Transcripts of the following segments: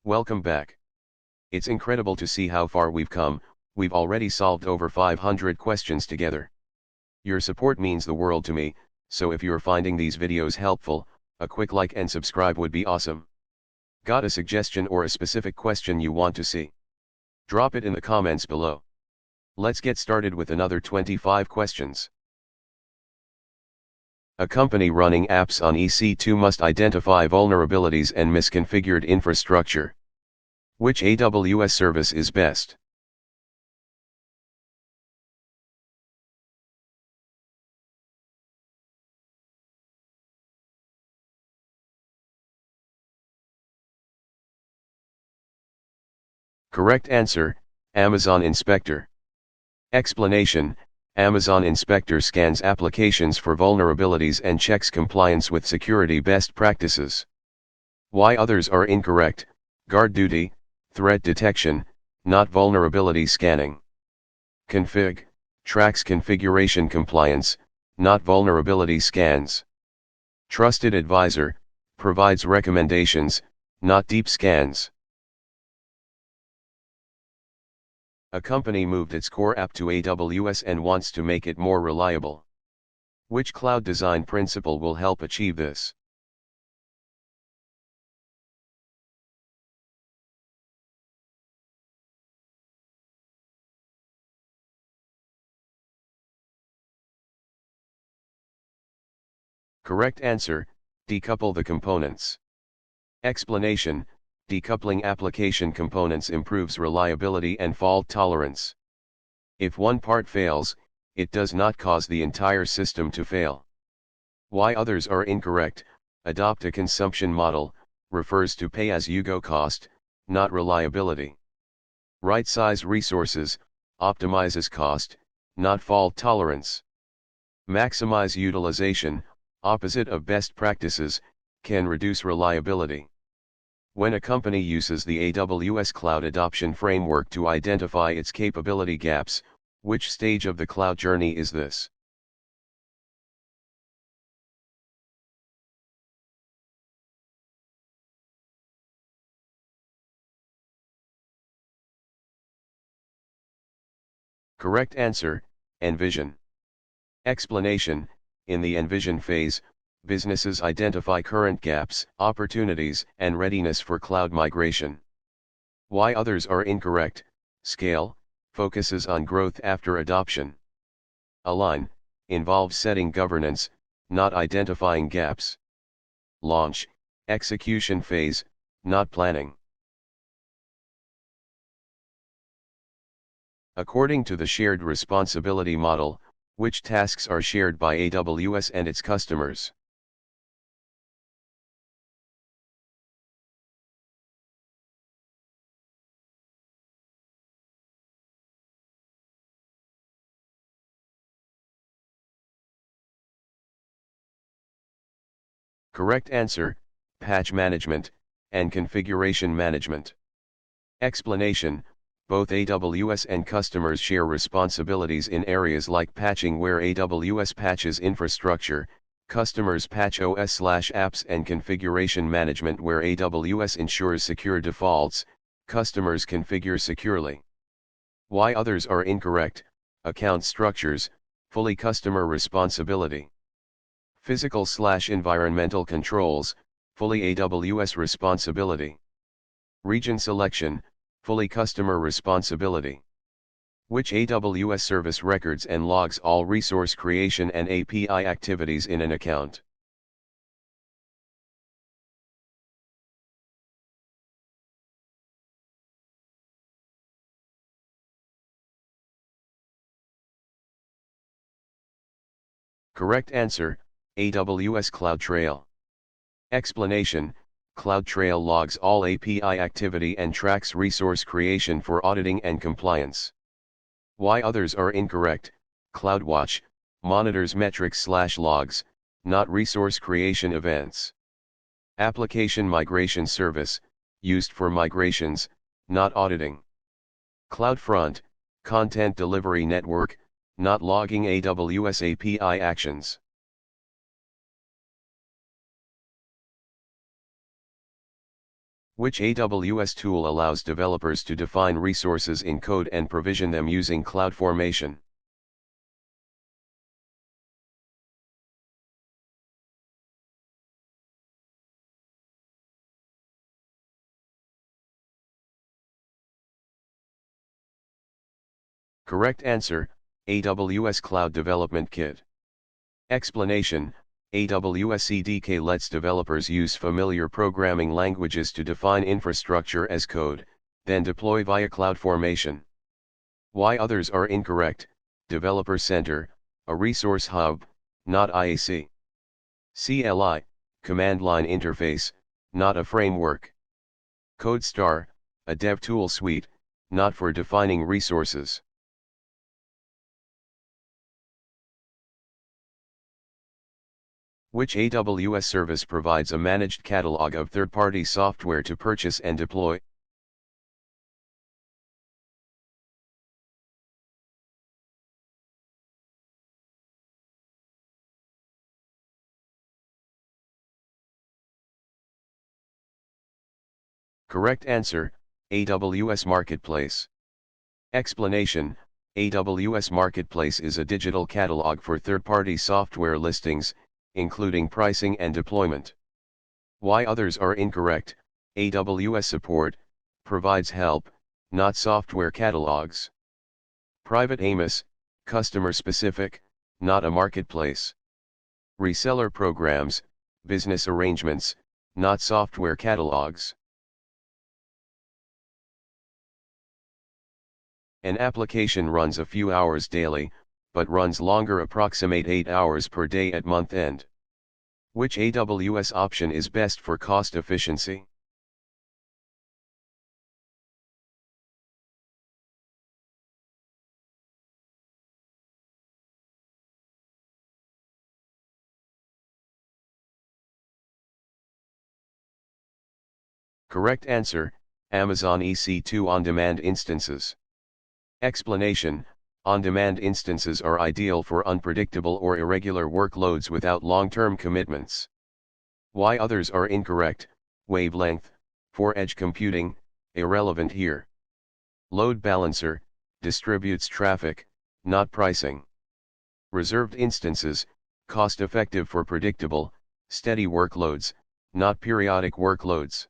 Welcome back. It's incredible to see how far we've come. We've already solved over 500 questions together. Your support means the world to me, so if you're finding these videos helpful, a quick like and subscribe would be awesome. Got a suggestion or a specific question you want to see? Drop it in the comments below. Let's get started with another 25 questions. A company running apps on EC2 must identify vulnerabilities and misconfigured infrastructure. Which AWS service is best? Correct answer, Amazon Inspector. Explanation: Amazon Inspector scans applications for vulnerabilities and checks compliance with security best practices. Why others are incorrect: guard duty, threat detection, not vulnerability scanning. Config: tracks configuration compliance, not vulnerability scans. Trusted advisor: provides recommendations, not deep scans. A company moved its core app to AWS and wants to make it more reliable. Which cloud design principle will help achieve this? Correct answer, decouple the components. Explanation: decoupling application components improves reliability and fault tolerance. If one part fails, it does not cause the entire system to fail. Why others are incorrect: adopt a consumption model, refers to pay-as-you-go cost, not reliability. Right-size resources, optimizes cost, not fault tolerance. Maximize utilization, opposite of best practices, can reduce reliability. When a company uses the AWS Cloud Adoption Framework to identify its capability gaps, which stage of the cloud journey is this? Correct answer, Envision. Explanation: in the Envision phase, businesses identify current gaps, opportunities, and readiness for cloud migration. Why others are incorrect: Scale, focuses on growth after adoption. Align, involves setting governance, not identifying gaps. Launch, execution phase, not planning. According to the shared responsibility model, which tasks are shared by AWS and its customers? Correct answer, patch management, and configuration management. Explanation: both AWS and customers share responsibilities in areas like patching, where AWS patches infrastructure, customers patch OS/apps, and configuration management, where AWS ensures secure defaults, customers configure securely. Why others are incorrect: account structures, fully customer responsibility. Physical/environmental controls, fully AWS responsibility. Region selection, fully customer responsibility. Which AWS service records and logs all resource creation and API activities in an account? Correct answer, AWS CloudTrail. Explanation: CloudTrail logs all API activity and tracks resource creation for auditing and compliance. Why others are incorrect: CloudWatch, monitors metrics/logs, not resource creation events. Application Migration Service, used for migrations, not auditing. CloudFront, content delivery network, not logging AWS API actions. Which AWS tool allows developers to define resources in code and provision them using CloudFormation? Correct answer, AWS Cloud Development Kit. Explanation: AWS CDK lets developers use familiar programming languages to define infrastructure as code, then deploy via CloudFormation. Why others are incorrect: Developer Center, a resource hub, not IAC. CLI, command line interface, not a framework. CodeStar, a dev tool suite, not for defining resources. Which AWS service provides a managed catalog of third-party software to purchase and deploy? Correct answer, AWS Marketplace. Explanation: AWS Marketplace is a digital catalog for third-party software listings, including pricing and deployment. Why others are incorrect: AWS Support provides help, not software catalogs. Private AMOS, customer-specific, not a marketplace. Reseller programs, business arrangements, not software catalogs. An application runs a few hours daily, but runs longer, approximate 8 hours per day at month end. Which AWS option is best for cost efficiency? Correct answer, Amazon EC2 on-demand instances. Explanation: on-demand instances are ideal for unpredictable or irregular workloads without long-term commitments. Why others are incorrect: wavelength, for edge computing, irrelevant here. Load balancer, distributes traffic, not pricing. Reserved instances, cost-effective for predictable, steady workloads, not periodic workloads.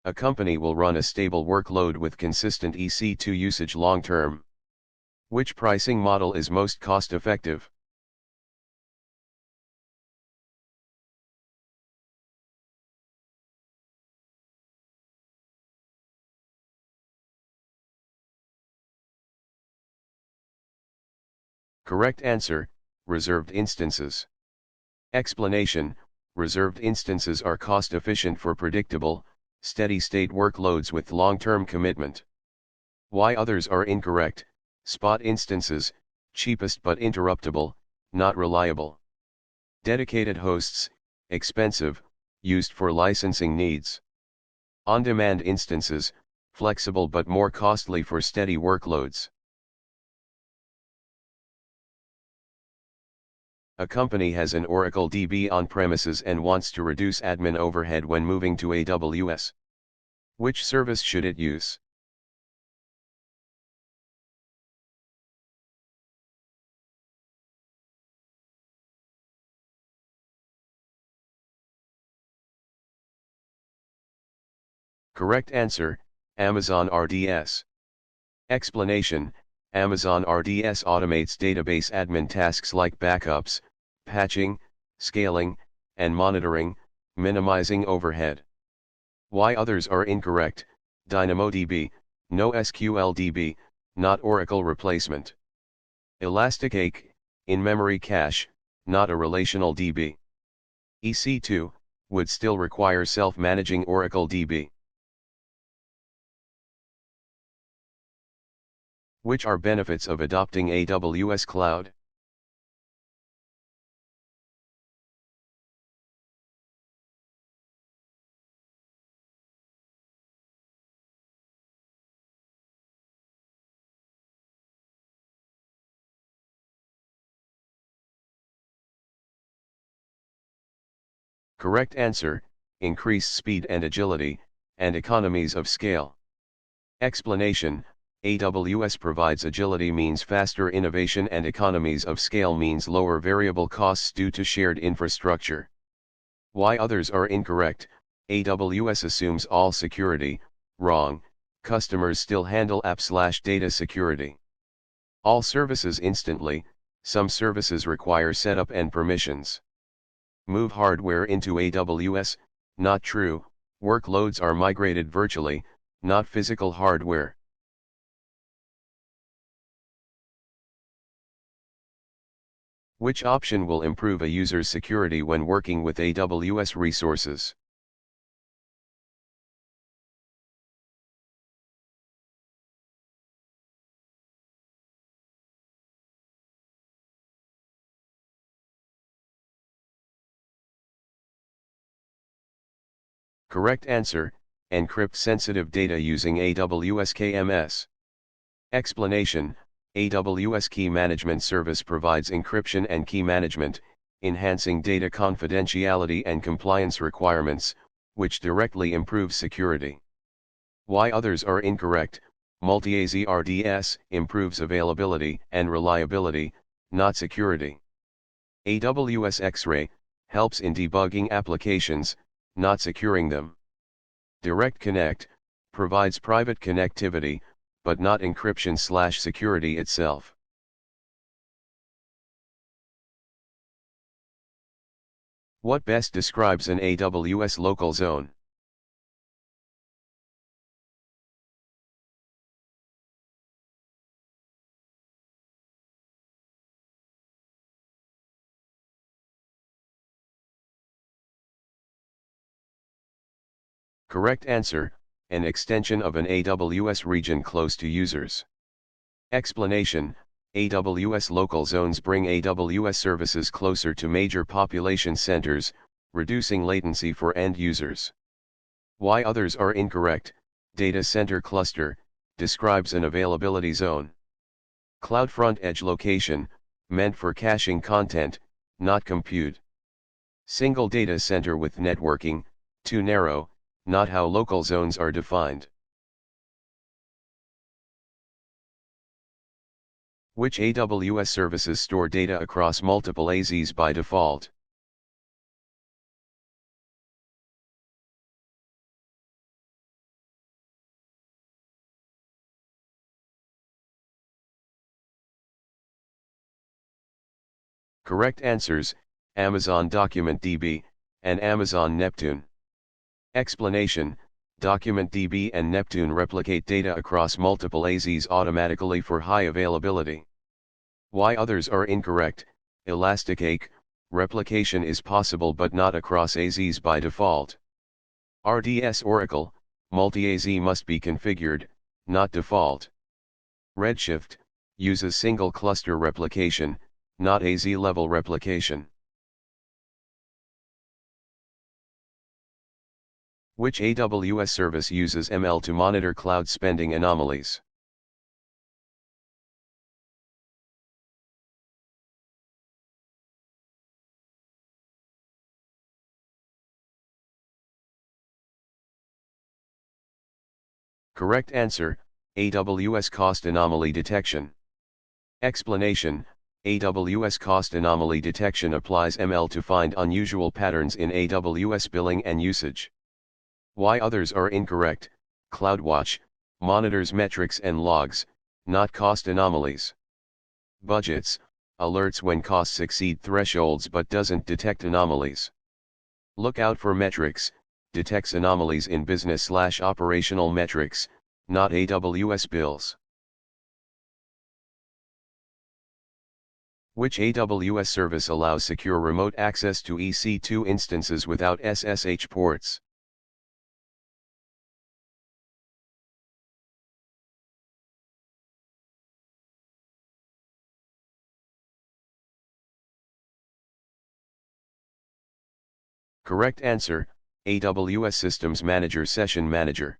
A company will run a stable workload with consistent EC2 usage long-term. Which pricing model is most cost-effective? Correct answer, reserved instances. Explanation: reserved instances are cost-efficient for predictable, steady-state workloads with long-term commitment. Why others are incorrect: spot instances, cheapest but interruptible, not reliable. Dedicated hosts, expensive, used for licensing needs. On-demand instances, flexible but more costly for steady workloads. A company has an Oracle DB on-premises and wants to reduce admin overhead when moving to AWS. Which service should it use? Correct answer, Amazon RDS. Explanation: Amazon RDS automates database admin tasks like backups, patching, scaling, and monitoring, minimizing overhead. Why others are incorrect: DynamoDB, NoSQL-DB, not Oracle replacement. ElasticAche, in-memory cache, not a relational DB. EC2, would still require self-managing Oracle DB. Which are benefits of adopting AWS Cloud? Correct answer, increased speed and agility, and economies of scale. Explanation, AWS provides agility means faster innovation and economies of scale means lower variable costs due to shared infrastructure. Why others are incorrect, AWS assumes all security, wrong, customers still handle app/data security. All services instantly, some services require setup and permissions. Move hardware into AWS, not true, workloads are migrated virtually, not physical hardware. Which option will improve a user's security when working with AWS resources? Correct answer, encrypt sensitive data using AWS KMS. Explanation, AWS Key Management Service provides encryption and key management, enhancing data confidentiality and compliance requirements, which directly improves security. Why others are incorrect, multi-AZ RDS improves availability and reliability, not security. AWS X-Ray helps in debugging applications, not securing them. Direct Connect provides private connectivity, but not encryption/security itself. What best describes an AWS local zone? Correct answer, an extension of an AWS region close to users. Explanation, AWS local zones bring AWS services closer to major population centers, reducing latency for end users. Why others are incorrect, data center cluster, describes an availability zone. CloudFront edge location, meant for caching content, not compute. Single data center with networking, too narrow, not how local zones are defined. Which AWS services store data across multiple AZs by default? Correct answers, Amazon DocumentDB, and Amazon Neptune. Explanation, DocumentDB and Neptune replicate data across multiple AZs automatically for high availability. Why others are incorrect, Elastic replication is possible but not across AZs by default. RDS Oracle, multi-AZ must be configured, not default. Redshift, uses single cluster replication, not AZ-level replication. Which AWS service uses ML to monitor cloud spending anomalies? Correct answer, AWS Cost Anomaly Detection. Explanation, AWS Cost Anomaly Detection applies ML to find unusual patterns in AWS billing and usage. Why others are incorrect, CloudWatch, monitors metrics and logs, not cost anomalies. Budgets, alerts when costs exceed thresholds but doesn't detect anomalies. Lookout for metrics, detects anomalies in business/operational metrics, not AWS bills. Which AWS service allows secure remote access to EC2 instances without SSH ports? Correct answer, AWS Systems Manager Session Manager.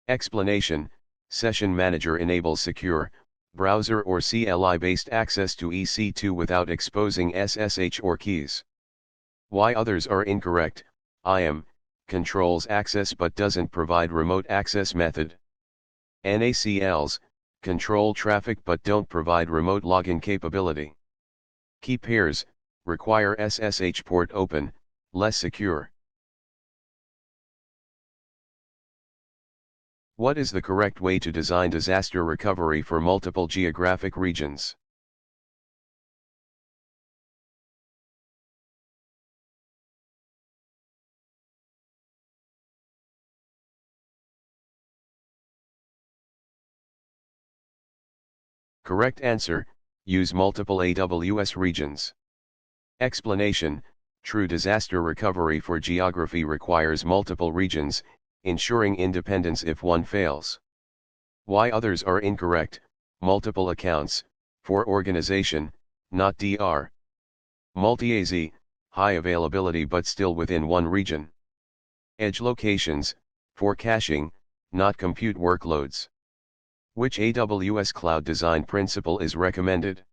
Explanation, Session Manager enables secure, browser or CLI-based access to EC2 without exposing SSH or keys. Why others are incorrect. IAM controls access but doesn't provide remote access method. NACLs control traffic but don't provide remote login capability. Key pairs require SSH port open, less secure. What is the correct way to design disaster recovery for multiple geographic regions? Correct answer, use multiple AWS regions. Explanation, true disaster recovery for geography requires multiple regions, ensuring independence if one fails. Why others are incorrect, multiple accounts, for organization, not DR. Multi-AZ, high availability but still within one region. Edge locations, for caching, not compute workloads. Which AWS cloud design principle is recommended?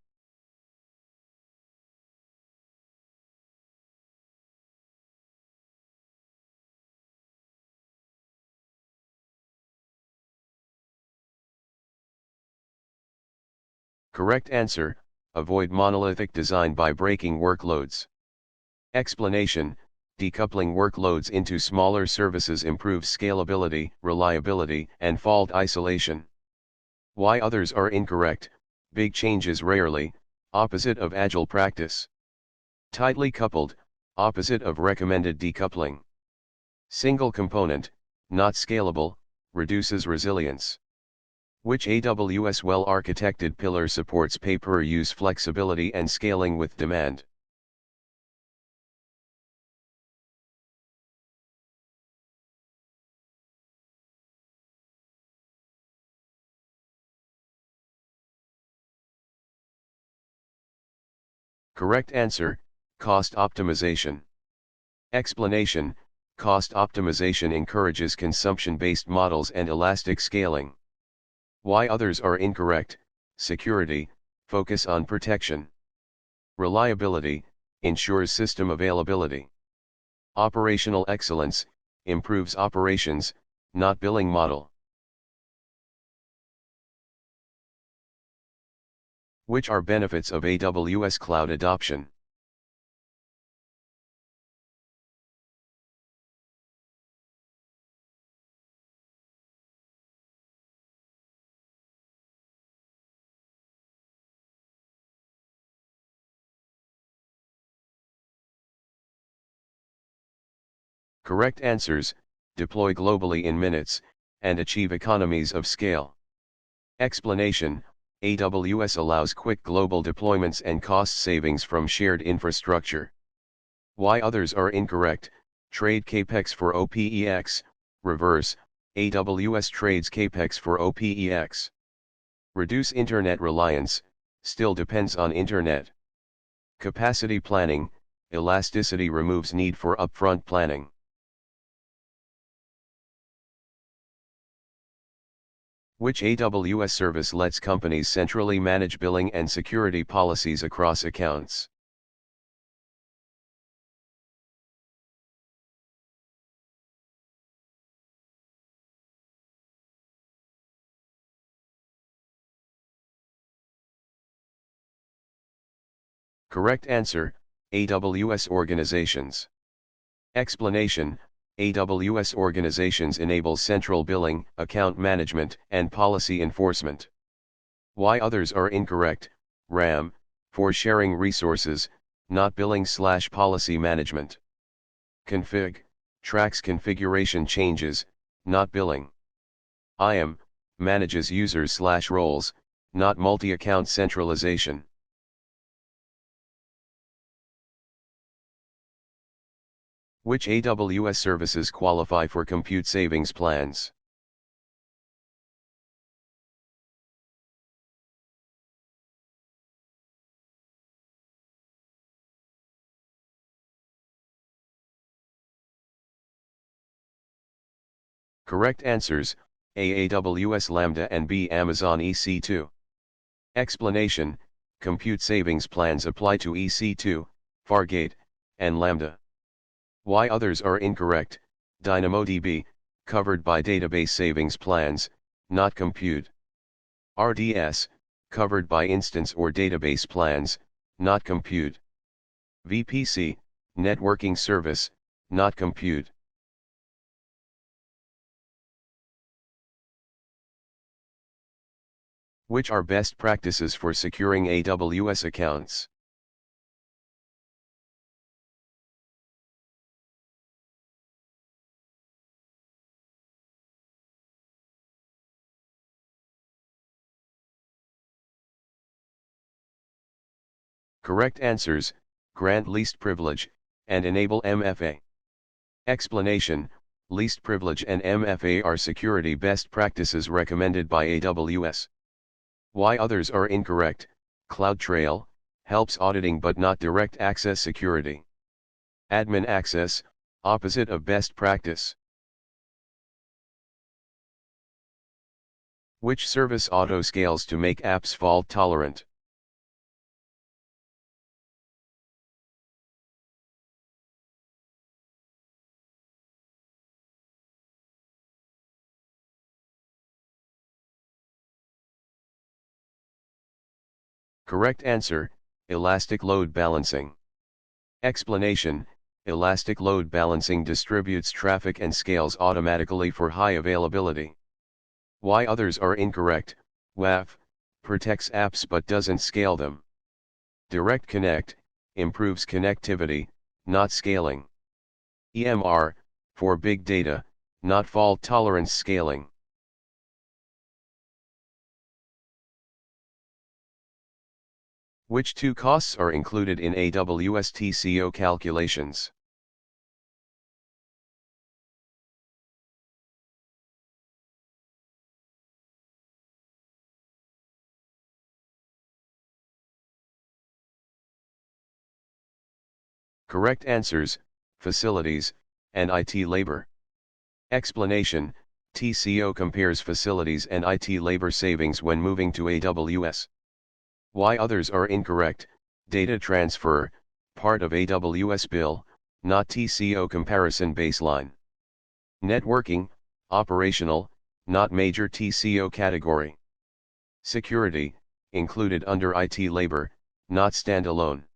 Correct answer, avoid monolithic design by breaking workloads. Explanation, decoupling workloads into smaller services improves scalability, reliability, and fault isolation. Why others are incorrect, big changes rarely, opposite of agile practice. Tightly coupled, opposite of recommended decoupling. Single component, not scalable, reduces resilience. Which AWS well-architected pillar supports pay-per-use flexibility and scaling with demand? Correct answer, cost optimization. Explanation, cost optimization encourages consumption-based models and elastic scaling. Why others are incorrect, security, focus on protection. Reliability, ensures system availability. Operational excellence, improves operations, not billing model. Which are benefits of AWS cloud adoption? Correct answers, deploy globally in minutes, and achieve economies of scale. Explanation, AWS allows quick global deployments and cost savings from shared infrastructure. Why others are incorrect, trade CAPEX for OPEX, reverse, AWS trades CAPEX for OPEX. Reduce internet reliance, still depends on internet. Capacity planning, elasticity removes need for upfront planning. Which AWS service lets companies centrally manage billing and security policies across accounts? Correct answer, AWS organizations. Explanation, AWS organizations enable central billing, account management, and policy enforcement. Why others are incorrect, RAM, for sharing resources, not billing/policy management. Config, tracks configuration changes, not billing. IAM, manages users/roles, not multi-account centralization. Which AWS services qualify for compute savings plans? Correct answers, A. AWS Lambda and B. Amazon EC2. Explanation, compute savings plans apply to EC2, Fargate, and Lambda. Why others are incorrect. DynamoDB, covered by database savings plans, not compute. RDS, covered by instance or database plans, not compute. VPC, networking service, not compute. Which are best practices for securing AWS accounts? Correct answers: grant least privilege, and enable MFA. Explanation: least privilege and MFA are security best practices recommended by AWS. Why others are incorrect. CloudTrail helps auditing but not direct access security. Admin access, opposite of best practice. Which service auto-scales to make apps fault-tolerant? Correct answer: elastic load balancing. Explanation: elastic load balancing distributes traffic and scales automatically for high availability. Why others are incorrect. WAF protects apps but doesn't scale them. Direct Connect improves connectivity, not scaling. EMR for big data, not fault tolerance scaling. Which two costs are included in AWS TCO calculations? Correct answers: facilities, and IT labor. Explanation: TCO compares facilities and IT labor savings when moving to AWS. Why others are incorrect. Data transfer, part of AWS bill, not TCO comparison baseline. Networking, operational, not major TCO category. Security, included under IT labor, not standalone.